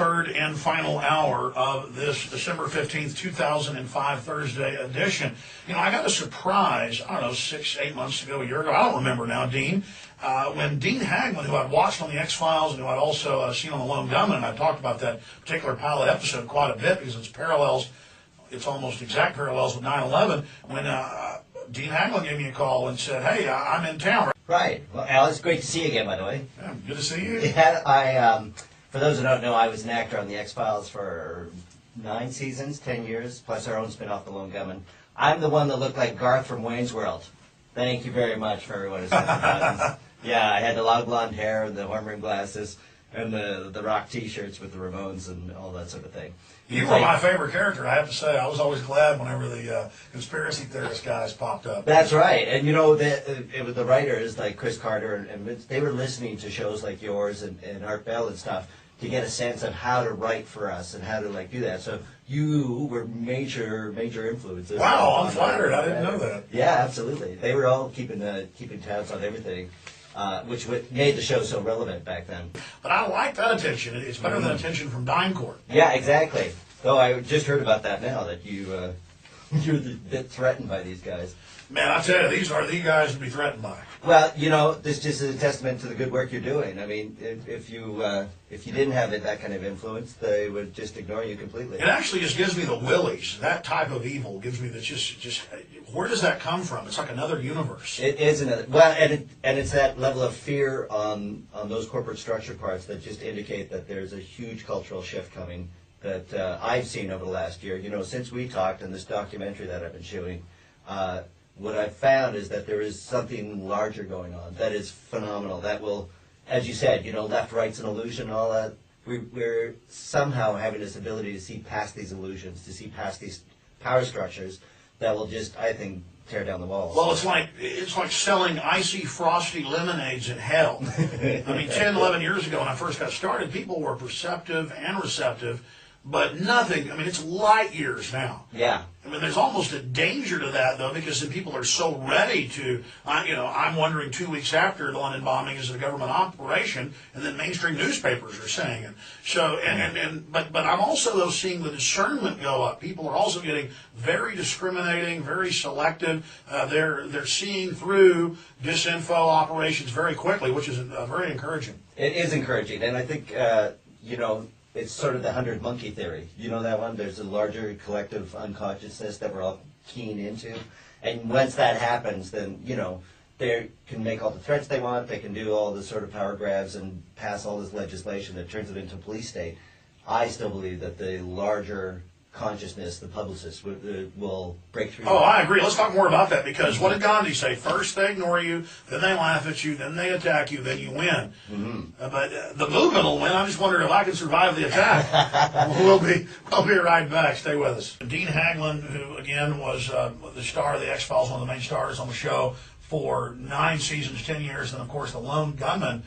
third and final hour of this December 15th, 2005 Thursday edition. You know, I got a surprise, I don't know, 6, 8 months ago, a year ago, I don't remember now, Dean, when Dean Haglund, who I'd watched on the X-Files and who I'd also seen on the Lone Gunman, and I talked about that particular pilot episode quite a bit because it's almost exact parallels with 9/11, when Dean Haglund gave me a call and said, hey, I'm in town. Right. Well, Al, it's great to see you again, by the way. Yeah, good to see you. Yeah, for those who don't know, I was an actor on the X-Files for 9 seasons, 10 years, plus our own spin-off, The Lone Gunman. I'm the one that looked like Garth from Wayne's World. Thank you very much for everyone who sent the buttons. Yeah, I had the long blonde hair and the horn rim glasses and the rock T-shirts with the Ramones and all that sort of thing. You were my favorite character, I have to say. I was always glad whenever the conspiracy theorist guys popped up. That's right. And, you know, it was the writers like Chris Carter and they were listening to shows like yours and Art Bell and stuff to get a sense of how to write for us and how to, like, do that. So you were major influences. Wow, I'm flattered. I didn't know that. Yeah, absolutely. They were all keeping tabs on everything. Which made the show so relevant back then. But I like that attention. It's better than attention from Dime Court. Yeah, exactly. Though I just heard about that now, that you're a bit threatened by these guys. Man, I tell you, these are the guys to be threatened by. Well, you know, this just is a testament to the good work you're doing. I mean, if you didn't have that kind of influence, they would just ignore you completely. It actually just gives me the willies. That type of evil gives me the just where does that come from? It's like another universe. It is another. Well, and it's that level of fear on those corporate structure parts that just indicate that there's a huge cultural shift coming that I've seen over the last year. You know, since we talked in this documentary that I've been shooting. What I've found is that there is something larger going on that is phenomenal. That will, as you said, you know, left, right's an illusion and all that. We're somehow having this ability to see past these illusions, to see past these power structures that will just, I think, tear down the walls. Well, it's like selling icy, frosty lemonades in hell. I mean, 10, 11 years ago when I first got started, people were perceptive and receptive, but nothing, I mean, it's light years now. Yeah. I mean, there's almost a danger to that, though, because then people are so ready to, you know, I'm wondering 2 weeks after the London bombing is it a government operation, and then mainstream newspapers are saying it. So, but I'm also, though, seeing the discernment go up. People are also getting very discriminating, very selective. They're seeing through disinfo operations very quickly, which is very encouraging. It is encouraging, and I think, you know, it's sort of the 100 monkey theory. You know that one? There's a larger collective unconsciousness that we're all keen into. And once that happens, then, you know, they can make all the threats they want. They can do all the sort of power grabs and pass all this legislation that turns it into a police state. I still believe that the larger consciousness, the publicists, will break through. Oh, I agree. Let's talk more about that, because what did Gandhi say? First they ignore you, then they laugh at you, then they attack you, then you win. Mm-hmm. But the movement will win. I'm just wondering if I can survive the attack. We'll be right back. Stay with us. Dean Haglund, who again was the star of the X-Files, one of the main stars on the show for 9 seasons, 10 years, and of course the Lone Gunman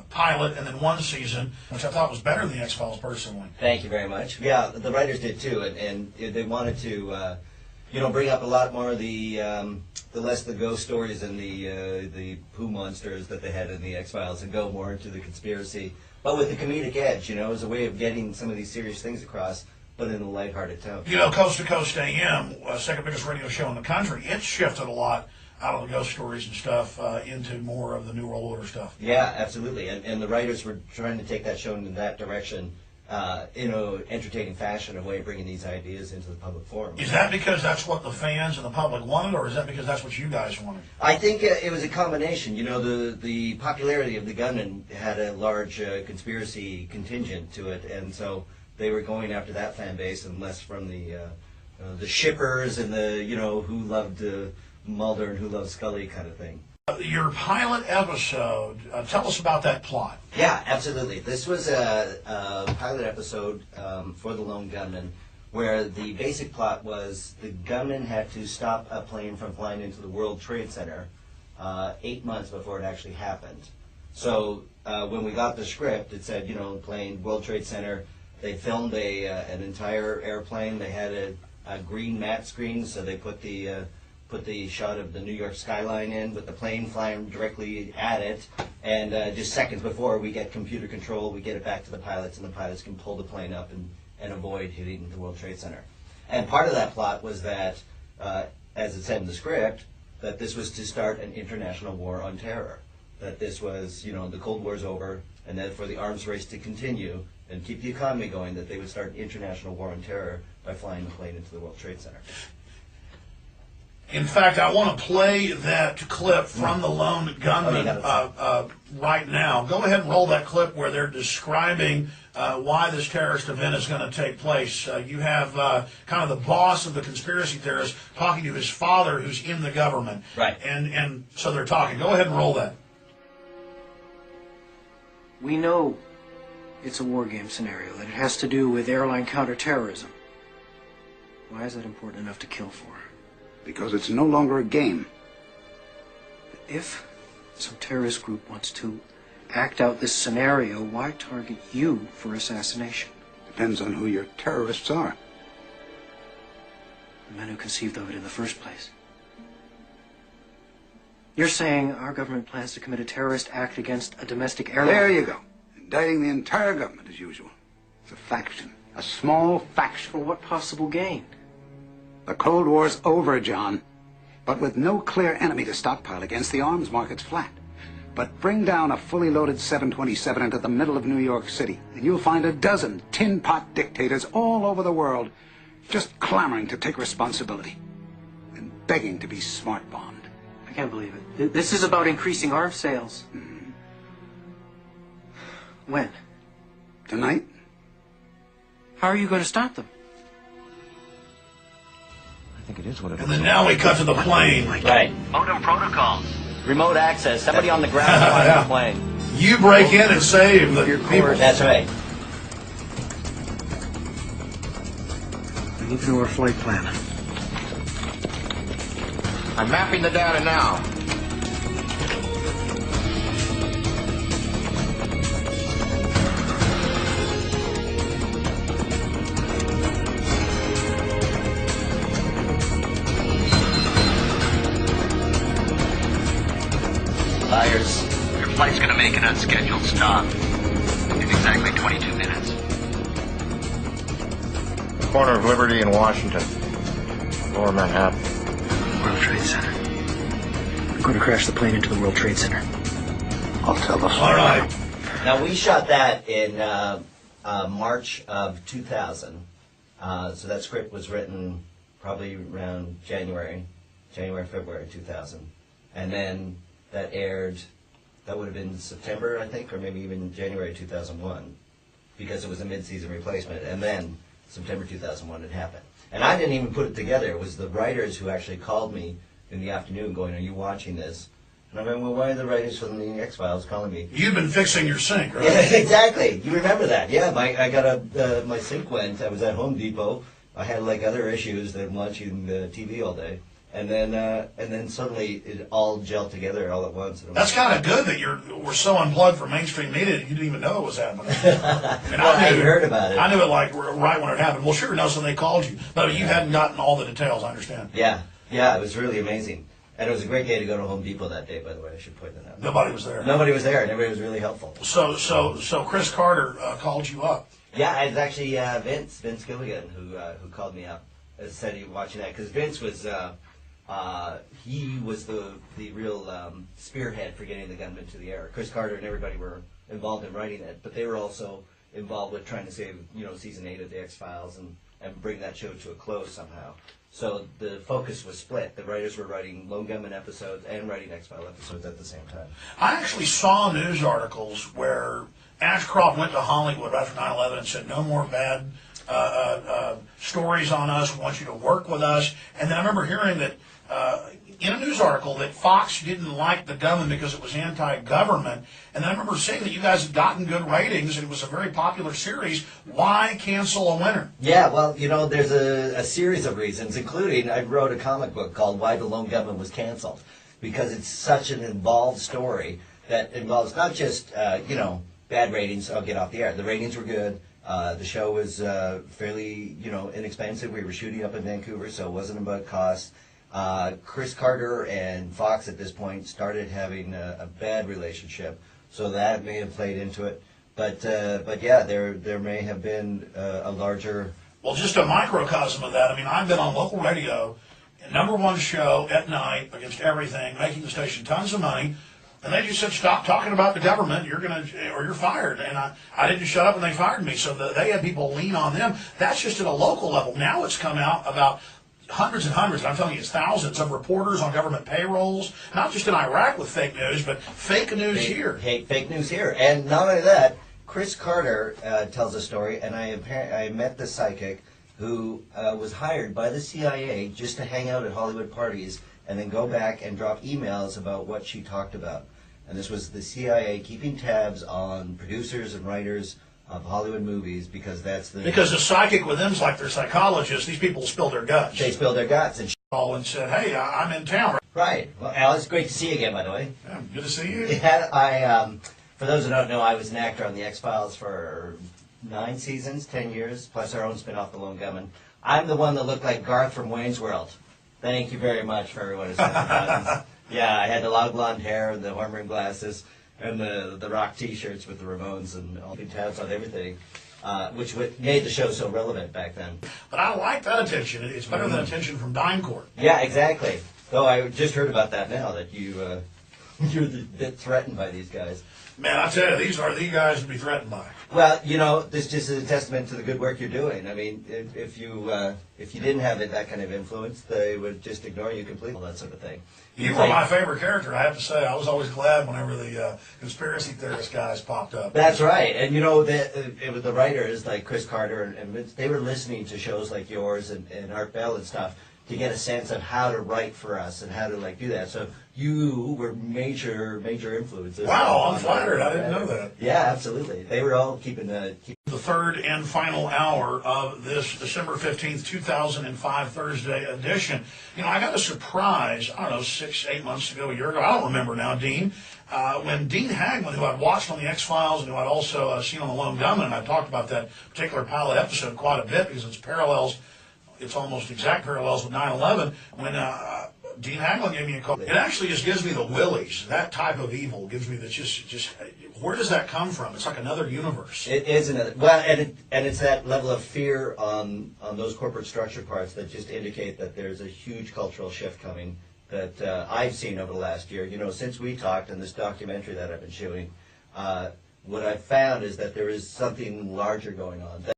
pilot, and then 1 season, which I thought was better than the X-Files personally. Thank you very much. Yeah, the writers did too, and they wanted to, you know, bring up a lot more of the less the ghost stories and the poo monsters that they had in the X-Files, and go more into the conspiracy, but with the comedic edge, you know, as a way of getting some of these serious things across, but in a lighthearted tone. You know, Coast to Coast AM, second biggest radio show in the country, it's shifted a lot out of the ghost stories and stuff into more of the New World Order stuff. Yeah, absolutely. And the writers were trying to take that show in that direction in an entertaining fashion, a way of bringing these ideas into the public forum. Is that because that's what the fans and the public wanted, or is that because that's what you guys wanted? I think it was a combination. You know, the popularity of the Gunman had a large conspiracy contingent to it, and so they were going after that fan base and less from the shippers and the, you know, who loved Mulder and who loves Scully kind of thing. Your pilot episode, tell us about that plot. Yeah, absolutely. This was a pilot episode for the Lone Gunman, where the basic plot was the gunman had to stop a plane from flying into the World Trade Center 8 months before it actually happened. So when we got the script, it said, you know, plane, World Trade Center. They filmed an entire airplane. They had a green matte screen, so they put the put the shot of the New York skyline in with the plane flying directly at it, and just seconds before we get computer control, we get it back to the pilots, and the pilots can pull the plane up and avoid hitting the World Trade Center. And part of that plot was that, as it said in the script, that this was to start an international war on terror. That this was, the Cold War's over, and that for the arms race to continue and keep the economy going, that they would start an international war on terror by flying the plane into the World Trade Center. In fact, I want to play that clip from the Lone Gunman right now. Go ahead and roll that clip where they're describing why this terrorist event is going to take place. You have kind of the boss of the conspiracy theorist talking to his father who's in the government. Right. And so they're talking. Go ahead and roll that. We know it's a war game scenario, that it has to do with airline counterterrorism. Why is that important enough to kill for? Because it's no longer a game. If some terrorist group wants to act out this scenario, why target you for assassination? Depends on who your terrorists are. The men who conceived of it in the first place. You're saying our government plans to commit a terrorist act against a domestic airline? There you go. Indicting the entire government as usual. It's a faction. A small faction. For what possible gain? The Cold War's over, John. But with no clear enemy to stockpile against, the arms market's flat. But bring down a fully loaded 727 into the middle of New York City, and you'll find a dozen tin-pot dictators all over the world just clamoring to take responsibility and begging to be smart-bombed. I can't believe it. This is about increasing arms sales. Mm-hmm. When? Tonight? How are you going to stop them? I think it is what it is. And then now we cut to the plane. Right. Modem protocols. Remote access. Somebody on the ground flying the plane. You break in and save the people. That's right. We need to know our flight plan. I'm mapping the data now. Byers, your flight's going to make an unscheduled stop in exactly 22 minutes. Corner of Liberty and Washington. Lower Manhattan. World Trade Center. I'm going to crash the plane into the World Trade Center. I'll tell the All right. Now, we shot that in March of 2000. So that script was written probably around January, February 2000. And then that aired, that would have been September, I think, or maybe even January 2001, because it was a mid-season replacement. And then September 2001 had happened. And I didn't even put it together. It was the writers who actually called me in the afternoon going, "Are you watching this?" And I'm going, "Well, why are the writers from the X-Files calling me?" You've been fixing your sink, right? Yeah, exactly. You remember that? Yeah, I got my sink went. I was at Home Depot. I had like other issues than watching the TV all day, and then suddenly it all gelled together all at once. That's kind of good that we're so unplugged from mainstream media that you didn't even know it was happening. And Well, I heard about it. I knew it like right when it happened. Well, sure, no, so they called you, but you hadn't gotten all the details. I understand. Yeah, it was really amazing, and it was a great day to go to Home Depot that day. By the way, I should point that out. Nobody was there. Nobody was there, and everybody was really helpful. So Chris Carter called you up. Yeah, it's actually Vince Gilligan who called me up and said he was watching that, because Vince was he was the real spearhead for getting the gunman to the air. Chris Carter and everybody were involved in writing it, but they were also involved with trying to save season 8 of the X-Files and bring that show to a close somehow. So the focus was split. The writers were writing Lone Gunman episodes and writing X-Files episodes at the same time. I actually saw news articles where Ashcroft went to Hollywood after 9/11 and said, "No more bad stories on us. We want you to work with us." And then I remember hearing that in a news article that Fox didn't like the Gunman because it was anti-government. And then I remember seeing that you guys had gotten good ratings and it was a very popular series. Why cancel a winner? Yeah, well, there's a series of reasons, including I wrote a comic book called Why the Lone Gunman Was Canceled, because it's such an involved story that involves not just, bad ratings. I'll get off the air. The ratings were good. The show was fairly, inexpensive. We were shooting up in Vancouver, so it wasn't about cost. Chris Carter and Fox at this point started having a bad relationship, so that may have played into it. But yeah, there may have been a larger. Well, just a microcosm of that. I mean, I've been on local radio, #1 show at night against everything, making the station tons of money, and they just said, "Stop talking about the government. You're you're fired." And I didn't shut up, and they fired me. So they had people lean on them. That's just at a local level. Now it's come out about hundreds and hundreds, and I'm telling you, it's thousands of reporters on government payrolls, not just in Iraq with fake news, but fake news here. Fake news here. And not only that, Chris Carter tells a story, and I met the psychic who was hired by the CIA just to hang out at Hollywood parties and then go back and drop emails about what she talked about. And this was the CIA keeping tabs on producers and writers of Hollywood movies, because that's the... Because a psychic with them's like they're psychologists. These people spill their guts. They spill their guts. And and said, "Hey, I'm in town." Right. Well, Al, it's great to see you again, by the way. Yeah, good to see you. Yeah, for those who don't know, I was an actor on The X-Files for 9 seasons, 10 years, plus our own spin-off, The Lone Gunmen. I'm the one that looked like Garth from Wayne's World. Thank you very much for everyone who's Yeah, I had the long blonde hair and the horn-rimmed glasses and the rock T-shirts with the Ramones and all the tabs on everything, which made the show so relevant back then. But I like that attention. It's better than attention from Dime Court. Yeah, exactly. Though I just heard about that now, that you're a bit threatened by these guys. Man, I tell you, these are the guys to be threatened by. Well, you know, this just is a testament to the good work you're doing. I mean, if you didn't have that kind of influence, they would just ignore you completely, that sort of thing. You were my favorite character, I have to say. I was always glad whenever the conspiracy theorist guys popped up. That's right. And, you know, it was the writers like Chris Carter, and they were listening to shows like yours and Art Bell and stuff to get a sense of how to write for us and how to, like, do that. So you were major influences. Wow, I'm flattered. I didn't know that. Yeah, absolutely. They were all keeping the third and final hour of this December 15th, 2005 Thursday edition. You know, I got a surprise, I don't know, 6-8 months ago, a year ago, I don't remember now, Dean, when Dean Haglund, who I'd watched on the X-Files and who I'd also seen on the Lone Gunman, and I talked about that particular pilot episode quite a bit because it's almost exact parallels with 9/11, when Dean Haglund gave me a call. It actually just gives me the willies. That type of evil gives me the just where does that come from? It's like another universe. It is another. Well, and it's that level of fear on those corporate structure parts that just indicate that there's a huge cultural shift coming that I've seen over the last year. You know, since we talked in this documentary that I've been shooting, what I've found is that there is something larger going on.